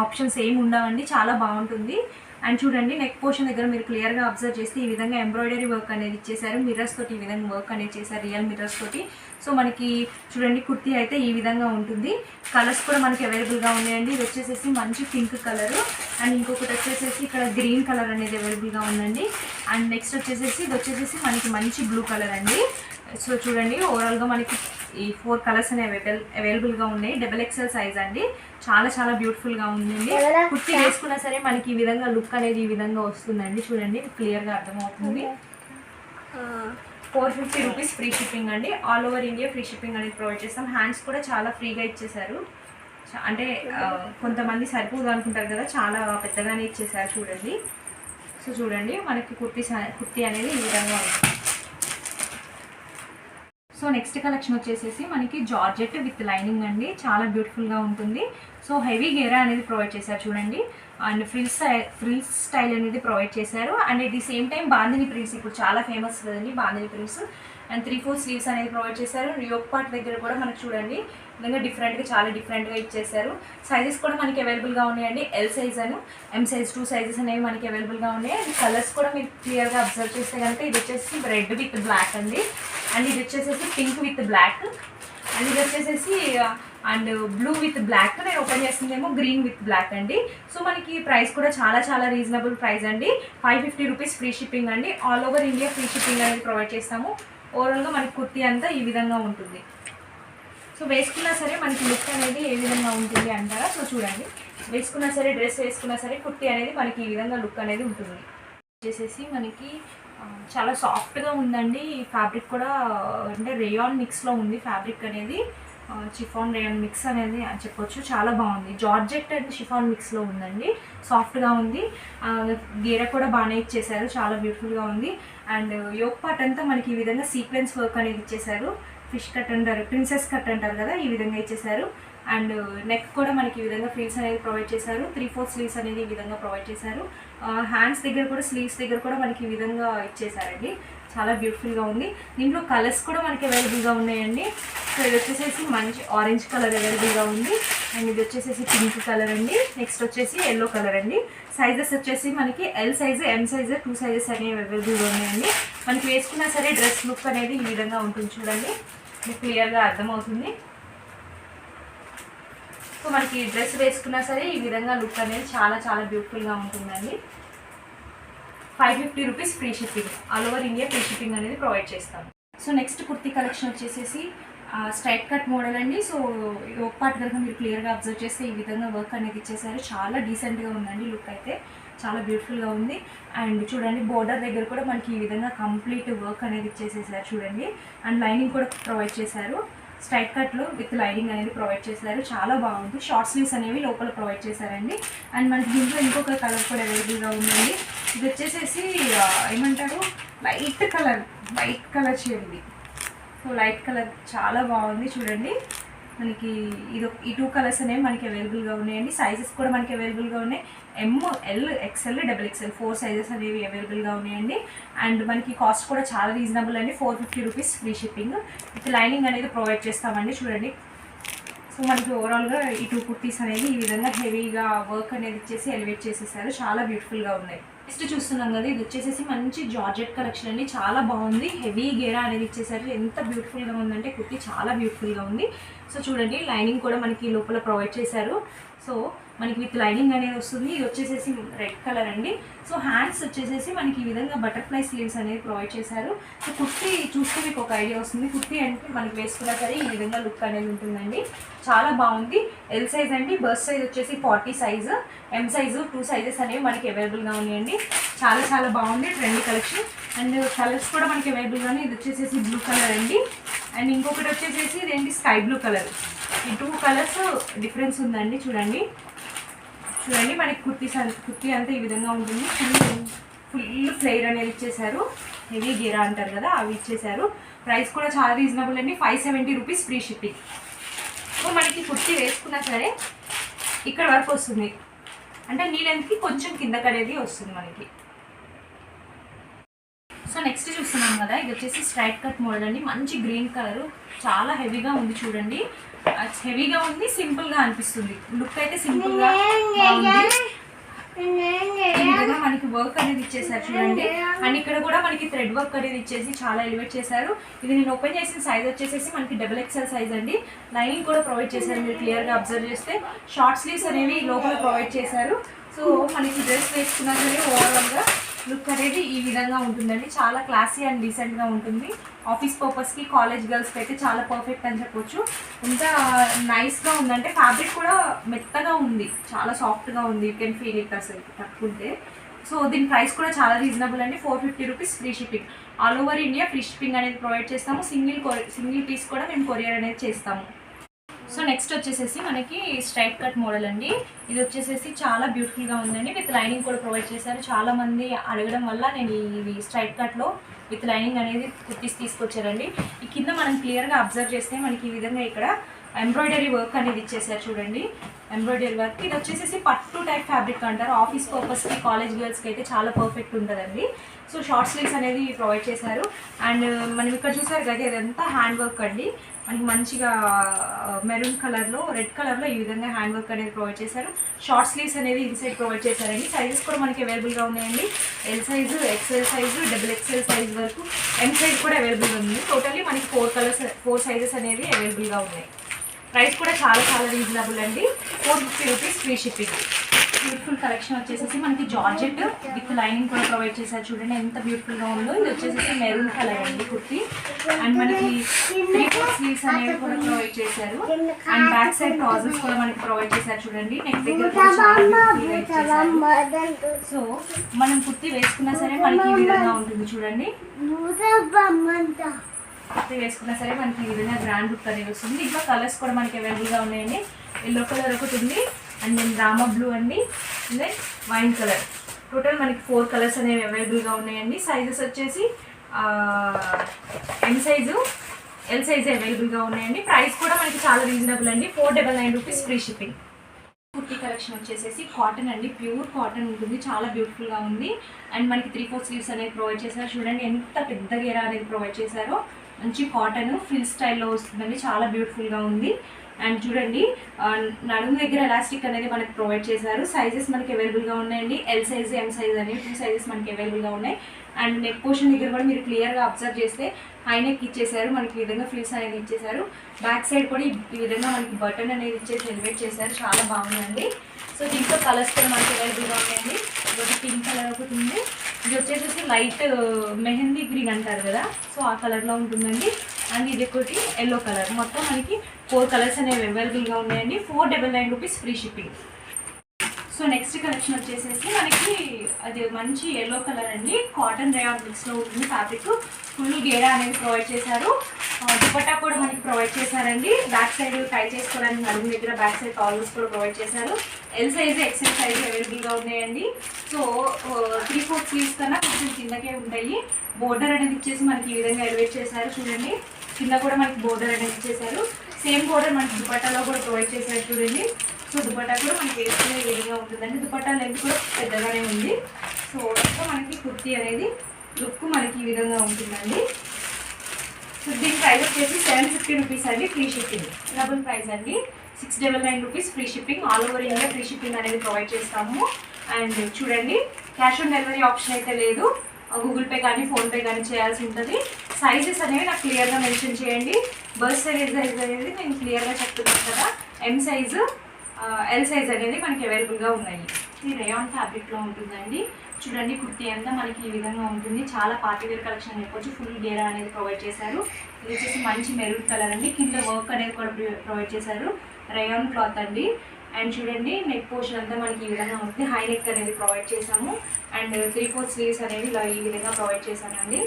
ఆప్షన్స్ ఏమి ఉండవండి, చాలా బాగుంటుంది. అండ్ చూడండి నెక్ పోర్షన్ దగ్గర మీరు క్లియర్గా అబ్జర్వ్ చేస్తే ఈ విధంగా ఎంబ్రాయిడరీ వర్క్ అనేది ఇచ్చేసారు, మిర్రర్స్ తోటి ఈ విధంగా వర్క్ అనేది చేశారు, రియల్ మిర్రర్స్ తోటి. సో మనకి చూడండి కుర్తీ అయితే ఈ విధంగా ఉంటుంది. కలర్స్ కూడా మనకి అవైలబుల్గా ఉన్నాయండి. ఇది వచ్చేసేసి మంచి పింక్ కలరు, అండ్ ఇంకొకటి వచ్చేసేసి ఇక్కడ గ్రీన్ కలర్ అనేది అవైలబుల్గా ఉందండి. అండ్ నెక్స్ట్ వచ్చేసేసి ఇది వచ్చేసేసి మనకి మంచి బ్లూ కలర్ అండి. సో చూడండి ఓవరాల్గా మనకి ఈ 4 కలర్స్ అనేవి అవైలబుల్గా ఉన్నాయి. డబుల్ ఎక్సెల్ సైజ్ అండి, చాలా చాలా బ్యూటిఫుల్గా ఉందండి. కుర్తీ వేసుకున్నా సరే మనకి ఈ విధంగా లుక్ అనేది ఈ విధంగా వస్తుందండి. చూడండి క్లియర్గా అర్థమవుతుంది. 450 రూపీస్ ఫ్రీ షిప్పింగ్ అండి, all over India free shipping అనేది ప్రొవైడ్ చేస్తాం. హ్యాండ్స్ కూడా చాలా ఫ్రీగా ఇచ్చేసారు, అంటే కొంతమంది సరిపోదు అనుకుంటారు కదా, చాలా పెద్దగానే ఇచ్చేసారు చూడండి. సో చూడండి మనకి కుర్తీ అనేది ఈ విధంగా ఉంది. సో నెక్స్ట్ కలెక్షన్ వచ్చేసేసి మనకి జార్జెట్ విత్ లైనింగ్ అండి, చాలా బ్యూటిఫుల్గా ఉంటుంది. సో హెవీ గేరా అనేది ప్రొవైడ్ చేశారు చూడండి, అండ్ ఫ్రిల్స్ స్టైల్ అనేది ప్రొవైడ్ చేశారు. And at the same time bandhani prints ఇప్పుడు చాలా ఫేమస్ కదండి బాందిని ప్రింట్స్. అండ్ 3/4 స్లీవ్స్ అనేది ప్రొవైడ్ చేశారు. యోక్ పార్ట్ దగ్గర కూడా మనకు చూడండి విధంగా డిఫరెంట్గా చాలా డిఫరెంట్గా ఇచ్చేసారు. సైజెస్ కూడా మనకి అవైలబుల్గా ఉన్నాయండి. ఎల్ సైజ్ అని ఎం సైజ్ 2 సైజెస్ అనేవి మనకి అవైలబుల్గా ఉన్నాయి. అండ్ కలర్స్ కూడా మీరు క్లియర్గా అబ్జర్వ్ చేస్తే కనుక ఇది వచ్చేసి రెడ్ విత్ బ్లాక్ అండి, అండ్ ఇది వచ్చేసేసి పింక్ విత్ బ్లాక్, అండ్ ఇది వచ్చేసేసి అండ్ బ్లూ విత్ బ్లాక్. నేను ఓపెన్ చేస్తుందేమో గ్రీన్ విత్ బ్లాక్ అండి. సో మనకి ప్రైస్ కూడా చాలా చాలా రీజనబుల్ ప్రైస్ అండి. 550 రూపీస్ ఫ్రీ షిప్పింగ్ అండి, all over India free shipping అనేది ప్రొవైడ్ చేస్తాము. ఓవరాల్గా మనకి కుర్తీ అంతా ఈ విధంగా ఉంటుంది. సో వేసుకున్నా సరే మనకి లుక్ అనేది ఏ విధంగా ఉంటుంది అంటారా? సో చూడండి వేసుకున్నా సరే డ్రెస్ వేసుకున్నా సరే కుర్తీ అనేది మనకి ఈ విధంగా లుక్ అనేది ఉంటుంది. వచ్చేసేసి మనకి చాలా సాఫ్ట్గా ఉందండి. ఫ్యాబ్రిక్ కూడా అంటే రేయాన్ మిక్స్లో ఉంది ఫ్యాబ్రిక్ అనేది, షిఫాన్ రేయాన్ మిక్స్ అనేది అని చెప్పొచ్చు. చాలా బాగుంది, జార్జెట్ అండ్ షిఫాన్ మిక్స్లో ఉందండి, సాఫ్ట్గా ఉంది. గేర కూడా బాగానే ఇచ్చేసారు, చాలా బ్యూటిఫుల్గా ఉంది. అండ్ యోక్ పార్ట్ అంతా మనకి ఈ విధంగా సీక్వెన్స్ వర్క్ అనేది ఇచ్చేసారు. ఫిష్ కట్ అంటారు, ప్రిన్సెస్ కట్ అంటారు కదా, ఈ విధంగా ఇచ్చేసారు. అండ్ నెక్ కూడా మనకి ఈ విధంగా ఫ్రిల్స్ అనేది ప్రొవైడ్ చేశారు. 3/4 స్లీవ్స్ అనేది ఈ విధంగా ప్రొవైడ్ చేశారు. హ్యాండ్స్ దగ్గర కూడా స్లీవ్స్ దగ్గర కూడా మనకి ఈ విధంగా ఇచ్చేసారండి, చాలా బ్యూటిఫుల్గా ఉంది. దీంట్లో కలర్స్ కూడా మనకి అవైలబుల్గా ఉన్నాయండి. సో ఇది వచ్చేసేసి మంచి ఆరెంజ్ కలర్ అవైలబుల్గా ఉంది, అండ్ ఇది వచ్చేసేసి పింక్ కలర్ అండి. నెక్స్ట్ వచ్చేసి ఎల్లో కలర్ అండి. సైజెస్ వచ్చేసి మనకి L size M size 2 sizes అనేవి అవైలబుల్గా ఉన్నాయండి. మనకి వేసుకున్నా సరే డ్రెస్ లుక్ అనేది ఈ విధంగా ఉంటుంది చూడండి, మీకు క్లియర్గా అర్థమవుతుంది. సో మనకి డ్రెస్ వేసుకున్నా సరే ఈ విధంగా లుక్ అనేది చాలా చాలా బ్యూటిఫుల్గా ఉంటుందండి. 550 rupees free shipping, all over India free shipping అనేది ప్రొవైడ్ చేస్తాం. సో నెక్స్ట్ కుర్తీ కలెక్షన్ వచ్చేసేసి స్ట్రైట్ కట్ మోడల్ అండి. సో యోక్ పార్ట్ కనుక మీరు క్లియర్గా అబ్జర్వ్ చేస్తే ఈ విధంగా వర్క్ అనేది ఇచ్చేసారు, చాలా డీసెంట్గా ఉందండి లుక్ అయితే, చాలా బ్యూటిఫుల్గా ఉంది. అండ్ చూడండి బోర్డర్ దగ్గర కూడా మనకి ఈ విధంగా కంప్లీట్ వర్క్ అనేది ఇచ్చేసేసారు చూడండి. అండ్ లైనింగ్ కూడా ప్రొవైడ్ చేశారు, స్ట్రైట్ కట్లో విత్ లైనింగ్ అనేది ప్రొవైడ్ చేశారు, చాలా బాగుంది. షార్ట్ స్లీవ్స్ అనేవి లోపల ప్రొవైడ్ చేశారండి. అండ్ మనకి దీంట్లో ఇంకొక కలర్ కూడా అవైలబుల్గా ఉందండి. ఇది వచ్చేసేసి ఏమంటారు light colour, white colour shade ఇది. సో లైట్ కలర్ చాలా బాగుంది చూడండి, మనకి ఈ 2 కలర్స్ అనేవి మనకి అవైలబుల్గా ఉన్నాయండి. సైజెస్ కూడా మనకి అవైలబుల్గా ఉన్నాయి. M, L, XL, double XL 4 sizes అనేవి అవైలబుల్గా ఉన్నాయండి. అండ్ మనకి కాస్ట్ కూడా చాలా రీజనబుల్ అండి. 450 rupees free shipping with lining అనేది ప్రొవైడ్ చేస్తామండి. చూడండి, సో మనకి ఓవరాల్గా ఈ 2 కుర్తీస్ అనేది ఈ విధంగా హెవీగా వర్క్ అనేది ఇచ్చేసి ఎలివేట్ చేసేసారు. చాలా బ్యూటిఫుల్గా ఉన్నాయి. నెక్స్ట్ చూస్తున్నాం కదా, ఇది వచ్చేసేసి మంచి జార్జెట్ కలెక్షన్ అండి. చాలా బాగుంది. హెవీ గేరా అనేది ఇచ్చేసారు. ఎంత బ్యూటిఫుల్గా ఉందంటే కుర్తీ చాలా బ్యూటిఫుల్గా ఉంది. సో చూడండి, లైనింగ్ కూడా మనకి లోపల ప్రొవైడ్ చేశారు. సో మనకి విత్ లైనింగ్ అనేది వస్తుంది. ఇది వచ్చేసేసి రెడ్ కలర్ అండి. సో హ్యాండ్స్ వచ్చేసేసి మనకి ఈ విధంగా బటర్ఫ్లై స్లీవ్స్ అనేది ప్రొవైడ్ చేశారు. సో కుర్తీ చూస్తే మీకు ఒక ఐడియా వస్తుంది. కుర్తీ అంటే మనకి వేసుకున్నా సరే ఈ విధంగా లుక్ అనేది ఉంటుందండి. చాలా బాగుంది. ఎల్ సైజ్ అండి. బర్త్ సైజ్ వచ్చేసి 40 సైజు, ఎం సైజు 2 సైజెస్ అనేవి మనకి అవైలబుల్గా ఉన్నాయండి. చాలా చాలా బాగుంది. Trendy collection. అండ్ కలర్స్ కూడా మనకి అవైలబుల్గానే. ఇది వచ్చేసేసి బ్లూ కలర్ అండి. అండ్ ఇంకొకటి వచ్చేసేసి ఇదేంటి స్కై బ్లూ కలర్. ఈ 2 కలర్స్ డిఫరెన్స్ ఉందండి. చూడండి మనకి కుర్తీ అంతా ఈ విధంగా ఉంటుంది. ఫుల్ ఫ్లేర్ అనేది ఇచ్చేసారు. హెవీ గేరా అంటారు కదా, అవి ఇచ్చేసారు. ప్రైస్ కూడా చాలా రీజనబుల్ అండి. 570 రూపీస్ ఫ్రీ షిప్పింగ్. సో మనకి కుర్తీ వేసుకున్నా సరే ఇక్కడ వరకు వస్తుంది, అంటే నీ లెంత్కి కొంచెం కిందకి అనేది వస్తుంది మనకి. సో నెక్స్ట్ చూస్తున్నాం కదా, ఇది వచ్చేసి స్ట్రైట్ కట్ మోడల్ అండి. మంచి గ్రీన్ కలర్, చాలా హెవీగా ఉంది. చూడండి, హెవీగా ఉంది, సింపుల్గా అనిపిస్తుంది. లుక్ అయితే సింపుల్గా బాగుంది. ఈ విధంగా మనకి వర్క్ అనేది ఇచ్చేసారు చూడండి. అండ్ ఇక్కడ కూడా మనకి థ్రెడ్ వర్క్ అనేది ఇచ్చేసి చాలా ఎలివేట్ చేశారు. ఇది నేను ఓపెన్ చేసిన సైజ్ వచ్చేసేసి మనకి డబుల్ ఎక్స్ఎల్ సైజ్ అండి. లైనింగ్ కూడా ప్రొవైడ్ చేశారు. మీరు క్లియర్గా అబ్జర్వ్ చేస్తే షార్ట్ స్లీవ్స్ అనేవి లోపల ప్రొవైడ్ చేశారు. సో మనకి డ్రెస్ వేసుకున్నా సరే ఓవరాల్గా లుక్ అనేది ఈ విధంగా ఉంటుందండి. చాలా క్లాసీ అండ్ డీసెంట్గా ఉంటుంది. ఆఫీస్ పర్పస్కి, కాలేజ్ గర్ల్స్కి అయితే చాలా పర్ఫెక్ట్ అని చెప్పొచ్చు. ఎంత నైస్గా ఉందంటే ఫ్యాబ్రిక్ కూడా మెత్తగా ఉంది, చాలా సాఫ్ట్గా ఉంది. యూ కెన్ ఫీల్ ఇట్ అసలు తక్కువంటే. సో దీని ప్రైస్ కూడా చాలా రీజనబుల్ అండి. 450 rupees free shipping. All over India free shipping అనేది ప్రొవైడ్ చేస్తాము. సింగిల్ పీస్ కూడా మేము కొరియర్ అనేది చేస్తాము. సో నెక్స్ట్ వచ్చేసేసి మనకి స్ట్రైట్ కట్ మోడల్ అండి. ఇది వచ్చేసేసి చాలా బ్యూటిఫుల్గా ఉందండి. విత్ లైనింగ్ కూడా ప్రొవైడ్ చేశారు. చాలామంది అడగడం వల్ల నేను ఇది స్ట్రైట్ కట్లో విత్ లైనింగ్ అనేది కుర్తీస్ తీసుకొచ్చారండి. ఈ కింద మనం క్లియర్గా అబ్జర్వ్ చేస్తే మనకి ఈ విధంగా ఇక్కడ ఎంబ్రాయిడరీ వర్క్ అనేది ఇచ్చేసారు చూడండి. Embroidery work. ఇది వచ్చేసేసి పట్టు టైప్ ఫ్యాబ్రిక్ అంటారు. ఆఫీస్ పర్పస్కి, కాలేజ్ గర్ల్స్కి అయితే చాలా పర్ఫెక్ట్ ఉంటుందండి. సో షార్ట్ స్లీవ్స్ అనేది ప్రొవైడ్ చేశారు. అండ్ మనం ఇక్కడ చూసారు కదా, ఇదంతా హ్యాండ్ వర్క్ అండి. మనకి మంచిగా మెరూన్ కలర్లో, రెడ్ కలర్లో ఈ విధంగా హ్యాండ్ వర్క్ అనేది ప్రొవైడ్ చేశారు. షార్ట్ స్లీవ్స్ అనేది ఇన్సైడ్ ప్రొవైడ్ చేశారండి. సైజెస్ కూడా మనకి అవైలబుల్గా ఉన్నాయండి. L size, XL size, double XL size వరకు, ఎం సైజ్ కూడా అవైలబుల్గా ఉంది. టోటల్లీ మనకి 4 సైజెస్ అనేది అవైలబుల్గా ఉన్నాయి. ప్రైస్ కూడా చాలా చాలా రీజనబుల్ అండి. 450 rupees free shipping. Beautiful collection వచ్చేసేసి మనకి జార్జెట్ విత్ లైనింగ్ కూడా ప్రొవైడ్ చేశారు. చూడండి ఎంత బ్యూటిఫుల్గా ఉందో. ఇది వచ్చేసేసి మెరూన్ కలర్ అండి కుర్తీ. అండ్ మనకి 3/4 స్లీవ్స్ అనేవి కూడా ప్రొవైడ్ చేశారు. అండ్ బ్యాక్ సైడ్ ట్రౌజర్స్ కూడా మనకి ప్రొవైడ్ చేశారు. చూడండి నెక్ దగ్గర కూడా చాలా బ్యూటిఫుల్గా. సో మనం కుర్తీ వేసుకున్నా సరే మనకి ఈ విధంగా ఉంటుంది. చూడండి, కుర్తీ వేసుకున్నా సరే మనకి ఈ విధంగా గ్రాండ్ లుక్ అనేది వస్తుంది. ఇంకా కలర్స్ కూడా మనకి అవైలబుల్గా ఉన్నాయండి. ఎల్లో కలర్ ఒకటి ఉంది, అండ్ దెన్ రామా బ్లూ అండి, దెన్ వైన్ కలర్. టోటల్ మనకి 4 కలర్స్ అనేవి అవైలబుల్గా ఉన్నాయండి. సైజెస్ వచ్చేసి ఎం సైజు, ఎల్ సైజు అవైలబుల్గా ఉన్నాయండి. ప్రైస్ కూడా మనకి చాలా రీజనబుల్ అండి. 499 rupees free shipping. Kurti collection వచ్చేసేసి కాటన్ అండి. ప్యూర్ కాటన్ ఉంటుంది. చాలా బ్యూటిఫుల్గా ఉంది. అండ్ మనకి 3/4 స్లీవ్స్ అనేది ప్రొవైడ్ చేశారు. చూడండి ఎంత పెద్ద గేరా అనేది ప్రొవైడ్ చేశారో. మంచి కాటన్ ఫ్రిల్ స్టైల్లో వస్తుందండి. చాలా బ్యూటిఫుల్గా ఉంది. అండ్ చూడండి, నడుము దగ్గర ఎలాస్టిక్ అనేది మనకి ప్రొవైడ్ చేశారు. సైజెస్ మనకి అవైలబుల్గా ఉన్నాయండి. ఎల్ సైజ్, ఎం సైజ్ అనేవి 2 సైజెస్ మనకి అవైలబుల్గా ఉన్నాయి. అండ్ నెక్ పోర్షన్ దగ్గర కూడా మీరు క్లియర్గా అబ్జర్వ్ చేస్తే హై నెక్ ఇచ్చేసారు. మనకి ఈ విధంగా ఫ్రిల్స్ అనేది ఇచ్చేసారు. బ్యాక్ సైడ్ కూడా ఈ విధంగా మనకి బటన్ అనేది ఇచ్చేసి ఎలివేట్ చేశారు. చాలా బాగుందండి. సో దీంట్లో కలర్స్ కూడా మనకి అవైలబుల్గా ఉన్నాయండి. ఒకటి పింక్ కలర్ ఒకటి ఉంది. ఇది వచ్చేసి లైట్ మెహందీ గ్రీన్ అంటారు కదా, సో ఆ కలర్లో ఉంటుందండి. అండ్ ఇది ఒకటి ఎల్లో కలర్. మొత్తం మనకి 4 కలర్స్ అనేవి అవైలబుల్గా ఉన్నాయండి. 499 rupees free shipping. So next collection వచ్చేసేసి మనకి అది మంచి ఎల్లో కలర్ అండి. కాటన్ రేయాన్ మిక్స్లో ఉంటుంది ఫ్యాబ్రిక్. ఫుల్ గేరా అనేది ప్రొవైడ్ చేశారు. దుపట్టా కూడా మనకి ప్రొవైడ్ చేశారండి. బ్యాక్ సైడ్ టై చేసుకోవడానికి నడుము దగ్గర బ్యాక్ సైడ్ టాలర్స్ కూడా ప్రొవైడ్ చేశారు. ఎల్ సైజ్, ఎక్స్ఎల్ సైజ్ అవైలబుల్గా ఉన్నాయండి. సో 3/4 స్లీవ్స్ కన్నా కొంచెం కిందకే ఉంటాయి. బోర్డర్ అనేది ఇచ్చేసి మనకి ఈ విధంగా ఎలివేట్ చేశారు. చూడండి కింద కూడా మనకి బోర్డర్ అనేది ఇచ్చేసారు. సేమ్ బోర్డర్ మనకి దుపట్టాలో కూడా ప్రొవైడ్ చేశారు చూడండి. సో దుపట్టా కూడా మనకి వేసుకునే విధంగా ఉంటుందండి. దుపట్టా లెంత్ కూడా పెద్దగానే ఉంది. సో ఓవరాల్గా మనకి కుర్తీ అనేది లుక్ మనకి ఈ విధంగా ఉంటుందండి. సో దీని ప్రైస్ వచ్చేసి 750 రూపీస్ అండి, ఫ్రీ షిప్పింగ్. డబుల్ ప్రైస్ అండి, 699 rupees free shipping. All over India free shipping అనేది ప్రొవైడ్ చేస్తాము. అండ్ చూడండి, క్యాష్ ఆన్ డెలివరీ ఆప్షన్ అయితే లేదు. గూగుల్ పే కానీ ఫోన్పే కానీ చేయాల్సి ఉంటుంది. సైజెస్ అనేవి నాకు క్లియర్గా మెన్షన్ చేయండి. బర్త్ సైజ్ అనేది నేను క్లియర్గా చెప్తున్నాను కదా. ఎం సైజు, ఎల్ సైజ్ అనేది మనకి అవైలబుల్గా ఉన్నాయి. ఇది రేయాన్ ఫ్యాబ్రిక్లో ఉంటుందండి. చూడండి, కుర్తీ అంతా మనకి ఈ విధంగా ఉంటుంది. చాలా పార్టీవేర్ కలెక్షన్ చెప్పొచ్చు. ఫుల్ గేరా అనేది ప్రొవైడ్ చేశారు. ఇది వచ్చేసి మంచి మెరూన్ కలర్ అండి. కింద వర్క్ అనేది కూడా ప్రొవైడ్ చేశారు. రేయాన్ క్లాత్ అండి. అండ్ చూడండి, నెక్ పోర్షన్ అంతా మనకి ఈ విధంగా ఉంటుంది. హై నెక్ అనేది ప్రొవైడ్ చేసాము. అండ్ 3/4 స్లీవ్స్ అనేవి ఇలా ఈ విధంగా ప్రొవైడ్ చేశానండి.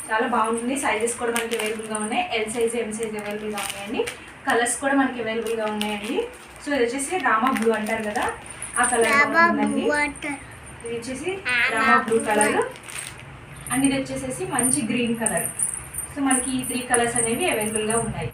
చాలా బాగుంటుంది. సైజెస్ కూడా మనకి అవైలబుల్గా ఉన్నాయి. ఎల్ సైజ్, ఎం సైజ్ అవైలబుల్గా ఉన్నాయండి. కలర్స్ కూడా మనకి అవైలబుల్గా ఉన్నాయండి. సో ఇది వచ్చేసి రామా బ్లూ అంటారు కదా, ఆ కలర్ ఉంటుందండి. ఇది వచ్చేసి రామా బ్లూ కలర్. అండ్ ఇది వచ్చేసేసి మంచి గ్రీన్ కలర్. సో మనకి ఈ 3 కలర్స్ అనేవి అవైలబుల్గా ఉన్నాయి.